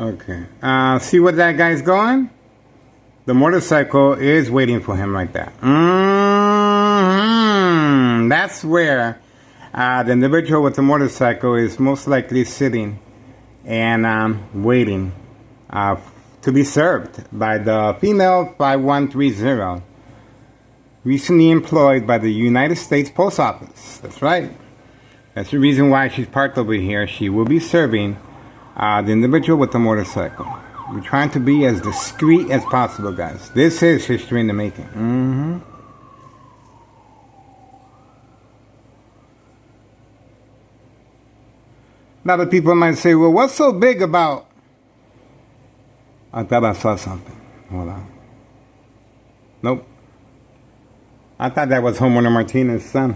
Okay. See where that guy's going? The motorcycle is waiting for him right there. That's where the individual with the motorcycle is most likely sitting and waiting to be served by the female 5130, recently employed by the United States Post Office. That's right. That's the reason why she's parked over here. She will be serving the individual with the motorcycle. We're trying to be as discreet as possible, guys. This is history in the making. A lot of people might say, well, what's so big about... I thought I saw something. Hold on. Nope. I thought that was homeowner Martinez's son.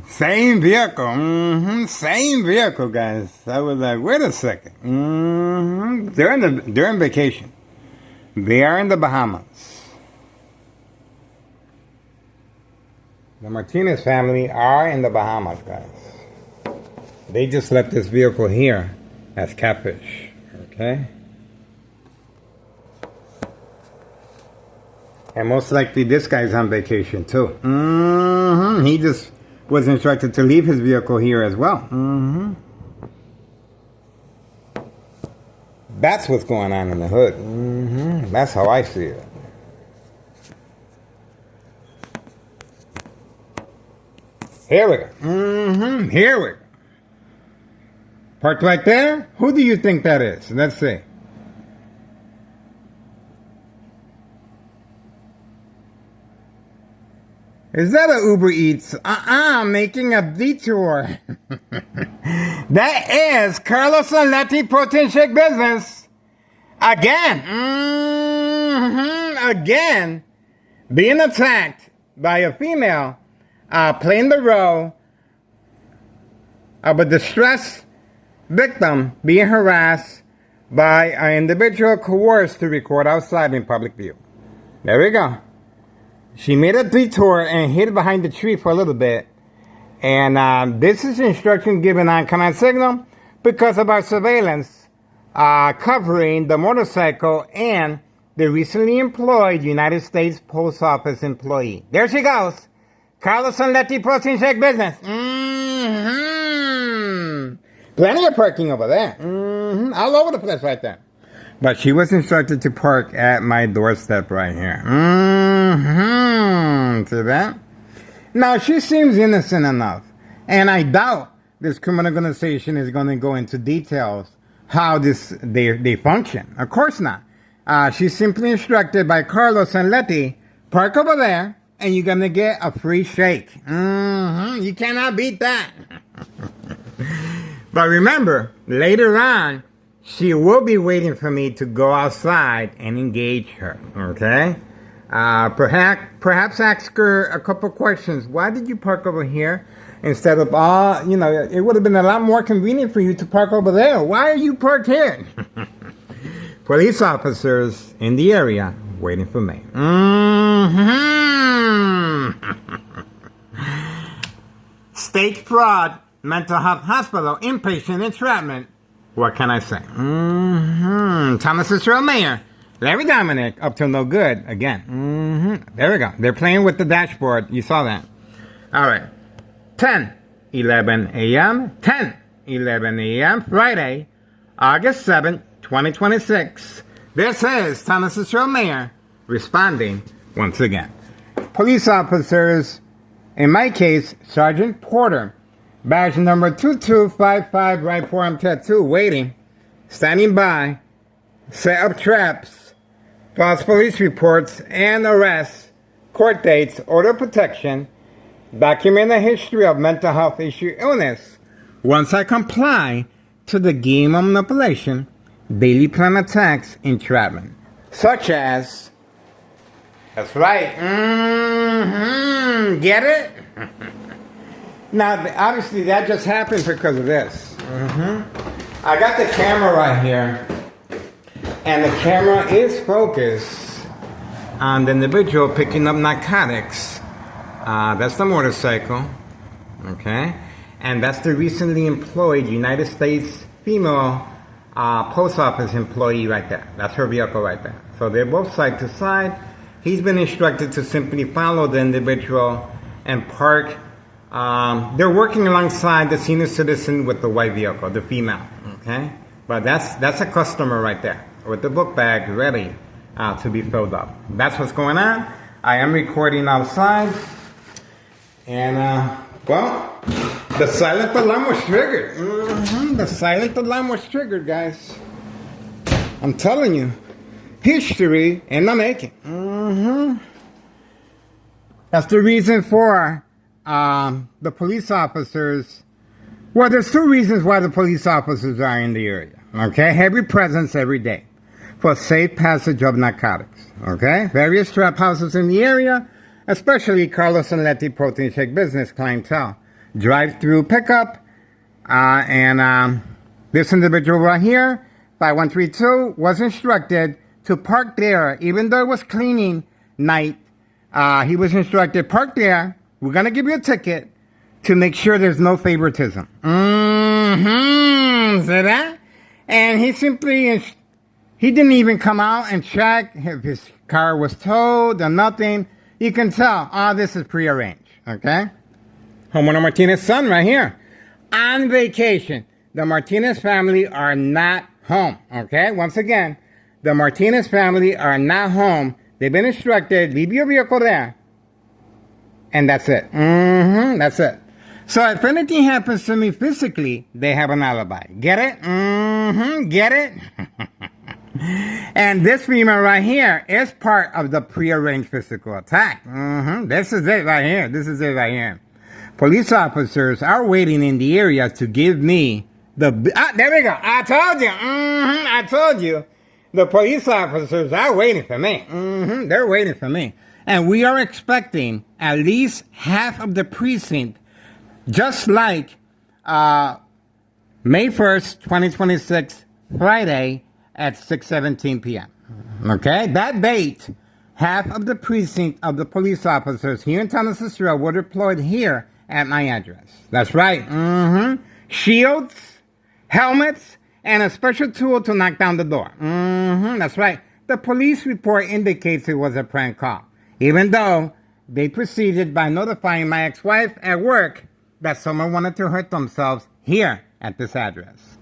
Same vehicle. Same vehicle, guys. I was like, wait a second. They're in vacation. They are in the Bahamas. The Martinez family are in the Bahamas, guys. They just left this vehicle here as catfish. Okay? And most likely this guy's on vacation too. He just was instructed to leave his vehicle here as well. That's what's going on in the hood. That's how I see it. Here we go. Here we go. Parked right there? Who do you think that is? Let's see. Is that a Uber Eats? Making a detour. That is Carlos Aletti Protein Shake Business. Again. Again. Being attacked by a female playing the role of a distressed victim being harassed by an individual coerced to record outside in public view. There we go. She made a detour and hid behind the tree for a little bit. And this is instruction given on command signal because of our surveillance covering the motorcycle and the recently employed United States Post Office employee. There she goes. Carlos Aletti Protein Shake Business. Plenty of parking over there. All over the place right there. But she was instructed to park at my doorstep right here. See that? Now, she seems innocent enough. And I doubt this criminal organization is going to go into details how they function. Of course not. She's simply instructed by Carlos Aletti, park over there, and you're going to get a free shake. You cannot beat that. But remember, later on, she will be waiting for me to go outside and engage her, okay? Perhaps ask her a couple questions. Why did you park over here instead of it would have been a lot more convenient for you to park over there. Why are you parked here? Police officers in the area waiting for me. State fraud, mental health hospital, inpatient entrapment. What can I say? Thomas Cicero Mayor, Larry Dominic, up to no good again. There we go. They're playing with the dashboard. You saw that. All right. 10:11 a.m. 10:11 a.m. Friday, August 7th, 2026. This is Thomas Cicero Mayor responding once again. Police officers, in my case, Sergeant Porter, badge number 2255, right forearm tattoo, waiting, standing by, set up traps, false police reports and arrests, court dates, order of protection, document a history of mental health issue illness. Once I comply to the game of manipulation, daily plan attacks, entrapment, such as, that's right, get it? Now, obviously, that just happened because of this. I got the camera right here, and the camera is focused on the individual picking up narcotics. That's the motorcycle, okay? And that's the recently employed United States female post office employee right there. That's her vehicle right there. So they're both side to side. He's been instructed to simply follow the individual and park. They're working alongside the senior citizen with the white vehicle, the female. Okay, but that's a customer right there with the book bag ready to be filled up. That's what's going on. I am recording outside, and well, the silent alarm was triggered. The silent alarm was triggered, guys. I'm telling you, history in the making. That's the reason for the police officers. Well, there's two reasons why the police officers are in the area. Okay, heavy presence every day for safe passage of narcotics. Okay, various trap houses in the area, especially Carlos and Letty protein shake business clientele. Drive-through pickup, and this individual right here, 5132, was instructed to park there, even though it was cleaning night. He was instructed, park there. We're going to give you a ticket to make sure there's no favoritism. See that? And he simply, he didn't even come out and check if his car was towed or nothing. You can tell, this is prearranged, okay? Homeowner Martinez's son right here. On vacation. The Martinez family are not home, okay? Once again, the Martinez family are not home. They've been instructed, leave your vehicle there. And that's it. That's it. So if anything happens to me physically, they have an alibi. Get it? Get it? And this female right here is part of the prearranged physical attack. This is it right here. This is it right here. Police officers are waiting in the area to give me the... there we go. I told you. I told you. The police officers are waiting for me. They're waiting for me. And we are expecting at least half of the precinct, just like May 1st, 2026, Friday at 6:17 p.m. Okay? That date, half of the precinct of the police officers here in Tennessee were deployed here at my address. That's right. Shields, helmets, and a special tool to knock down the door. That's right. The police report indicates it was a prank call, even though they proceeded by notifying my ex-wife at work that someone wanted to hurt themselves here at this address.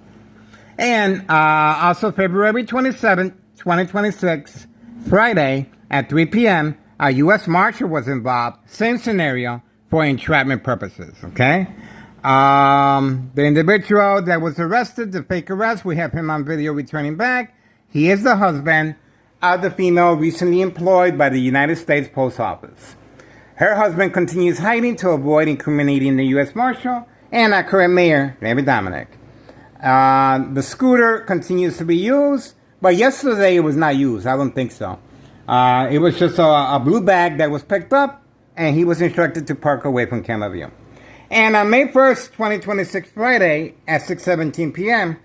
And also February 27th, 2026, Friday at 3 p.m., a U.S. Marshal was involved. Same scenario for entrapment purposes, okay? The individual that was arrested, the fake arrest, we have him on video returning back. He is the husband of the female recently employed by the United States Post Office. Her husband continues hiding to avoid incriminating the U.S. Marshal and our current mayor, David Dominic. The scooter continues to be used, but yesterday it was not used. I don't think so. It was just a blue bag that was picked up, and he was instructed to park away from camera view. And on May 1st, 2026, Friday, at 6:17 p.m.,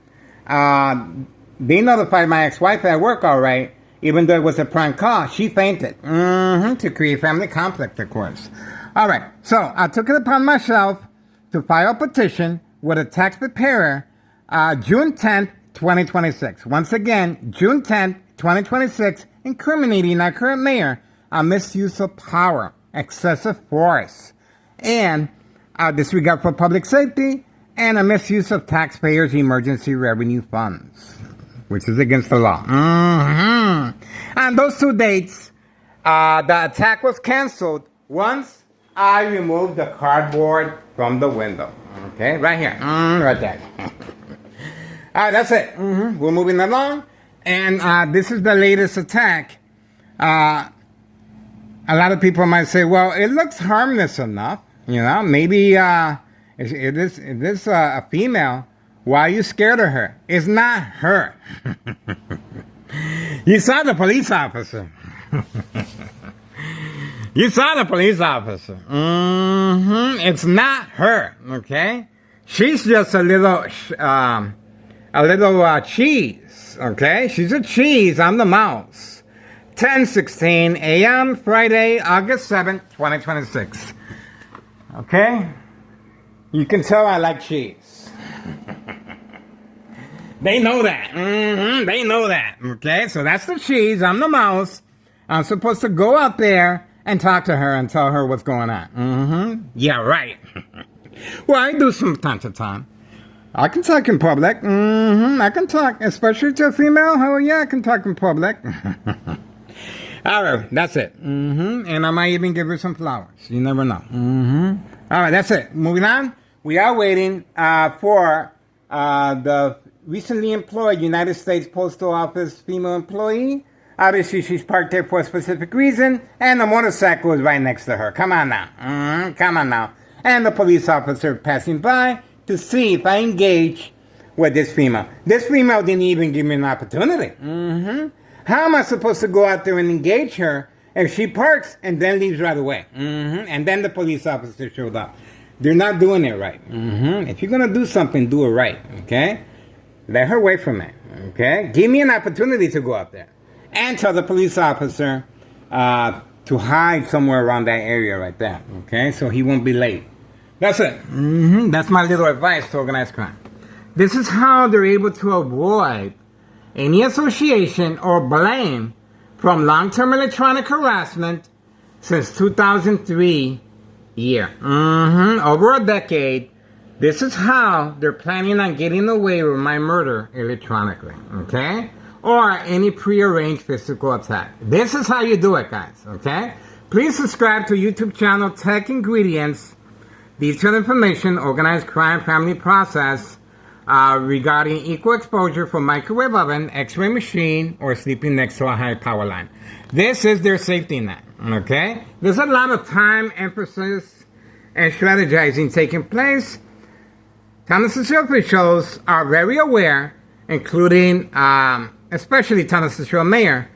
they notified my ex-wife at work, all right, even though it was a prank call. She fainted to create family conflict, of course. All right, so I took it upon myself to file a petition with a tax preparer June 10th, 2026. Once again, June 10th, 2026, incriminating our current mayor on misuse of power, excessive force, and disregard for public safety, and a misuse of taxpayers' emergency revenue funds, which is against the law. On those two dates, the attack was canceled once I removed the cardboard from the window. Okay, right here, right there. All right, that's it. We're moving along, and this is the latest attack. A lot of people might say, well, it looks harmless enough. You know, maybe if this a female, why are you scared of her? It's not her. You saw the police officer. You saw the police officer. It's not her, okay? She's just a little cheese, okay? She's a cheese on the mouse. 10:16 a.m. Friday, August 7th, 2026. Okay? You can tell I like cheese. They know that. They know that. Okay, so that's the cheese. I'm the mouse. I'm supposed to go out there and talk to her and tell her what's going on. Yeah, right. Well, I do from time to time. I can talk in public. I can talk, especially to a female. Oh, yeah, I can talk in public. All right, that's it. And I might even give her some flowers. You never know. All right, that's it. Moving on. We are waiting for the recently employed United States Postal Office female employee. Obviously, she's parked there for a specific reason, and the motorcycle is right next to her. Come on now. Come on now. And the police officer passing by to see if I engage with this female. This female didn't even give me an opportunity. How am I supposed to go out there and engage her if she parks and then leaves right away? And then the police officer showed up. They're not doing it right. If you're going to do something, do it right, okay? Let her wait for me, okay? Give me an opportunity to go out there. And tell the police officer to hide somewhere around that area right there, okay? So he won't be late. That's it. That's my little advice to organized crime. This is how they're able to avoid any association or blame from long-term electronic harassment since 2003 year. Over a decade. This is how they're planning on getting away with my murder electronically, okay? Or any prearranged physical attack. This is how you do it, guys, okay? Please subscribe to YouTube channel Tech Ingredients. Detailed information, organized crime, family process regarding equal exposure for microwave oven, x-ray machine, or sleeping next to a high power line. This is their safety net, okay? There's a lot of time, emphasis, and strategizing taking place. Tennessee officials are very aware, including especially Tennessee Mayor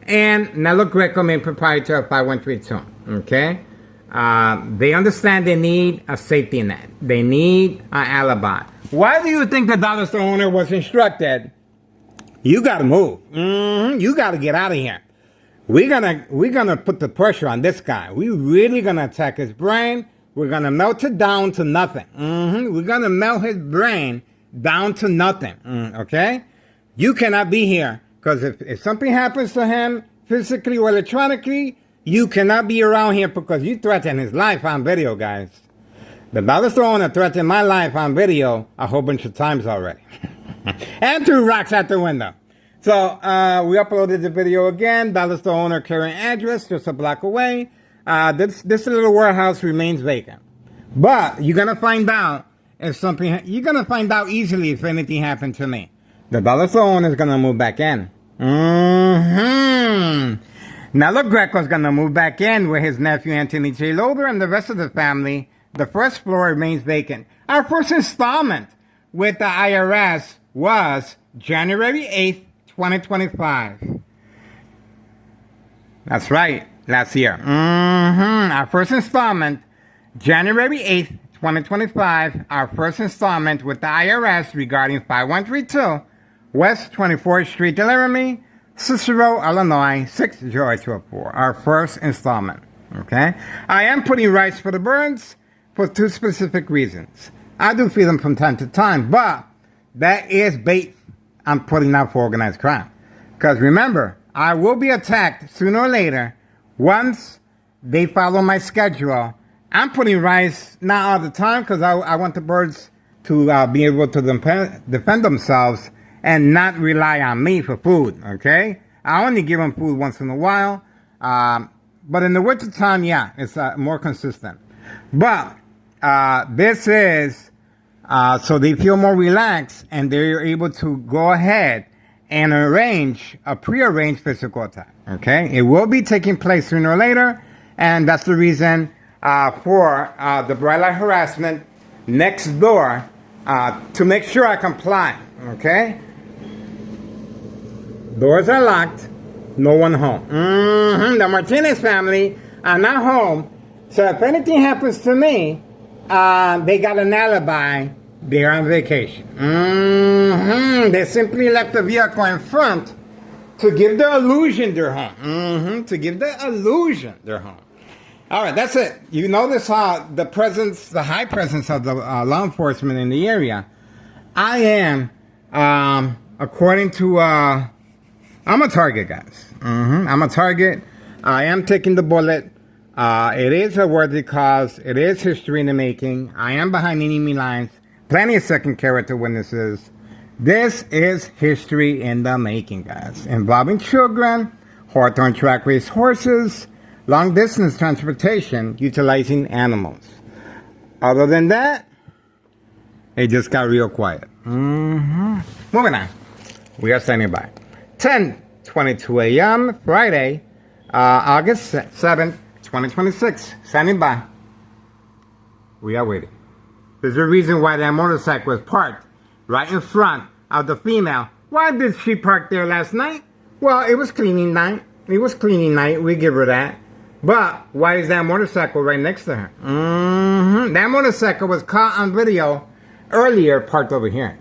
and Nello Greco, main proprietor of 5132, okay? They understand they need a safety net. They need an alibi. Why do you think the dollar store owner was instructed? You gotta move. You gotta get out of here. We're gonna put the pressure on this guy. We're really gonna attack his brain. We're gonna melt it down to nothing. We're gonna melt his brain down to nothing. Okay? You cannot be here because if something happens to him physically or electronically, you cannot be around here because you threatened his life on video, guys. The dollar store owner threatened my life on video a whole bunch of times already. And threw rocks out the window. So, we uploaded the video again. Dollar store owner current address just a block away. This little warehouse remains vacant. But you're going to find out if something, you're going to find out easily if anything happened to me. The dollar store owner is going to move back in. Now, look, Greco's going to move back in with his nephew Anthony J. Loader and the rest of the family. The first floor remains vacant. Our first installment with the IRS was January 8th, 2025. That's right, last year. Our first installment, January 8th, 2025. Our first installment with the IRS regarding 5132 West 24th Street, Laramie, Cicero, Illinois, 60204. Our first installment, okay? I am putting rice for the birds for two specific reasons. I do feed them from time to time, but that is bait I'm putting out for organized crime. Because remember, I will be attacked sooner or later once they follow my schedule. I'm putting rice not all the time because I want the birds to be able to defend themselves and not rely on me for food, okay? I only give them food once in a while. But in the winter time, yeah, it's more consistent. But this is so they feel more relaxed and they're able to go ahead and arrange a prearranged physical attack. Okay, it will be taking place sooner or later, and that's the reason for the bright light harassment next door to make sure I comply. Okay, doors are locked, no one home. The Martinez family are not home, so if anything happens to me, they got an alibi. They're on vacation. They simply left the vehicle in front to give the illusion they're home. To give the illusion they're home. All right, that's it. You notice how the high presence of the law enforcement in the area. I am According to, I'm a target, guys. I'm a target. I am taking the bullet. It is a worthy cause. It is history in the making. I am behind enemy lines. Plenty of second character witnesses. This is history in the making, guys. Involving children, Hawthorne track race horses, long distance transportation utilizing animals. Other than that, it just got real quiet. Moving on. We are standing by. 10:22 a.m. Friday, August 7th, 2026. Standing by. We are waiting. There's a reason why that motorcycle was parked right in front of the female. Why did she park there last night? Well, it was cleaning night. It was cleaning night. We give her that. But why is that motorcycle right next to her? That motorcycle was caught on video earlier, parked over here.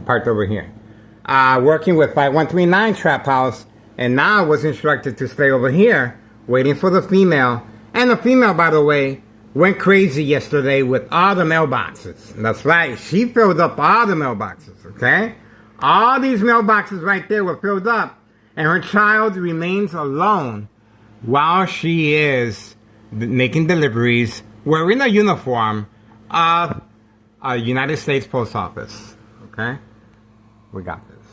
Parked over here. Working with 5139 Trap House, and now was instructed to stay over here, waiting for the female. And the female, by the way, went crazy yesterday with all the mailboxes. That's right. She filled up all the mailboxes, okay? All these mailboxes right there were filled up. And her child remains alone while she is making deliveries, wearing a uniform of a United States Post Office. Okay? We got this.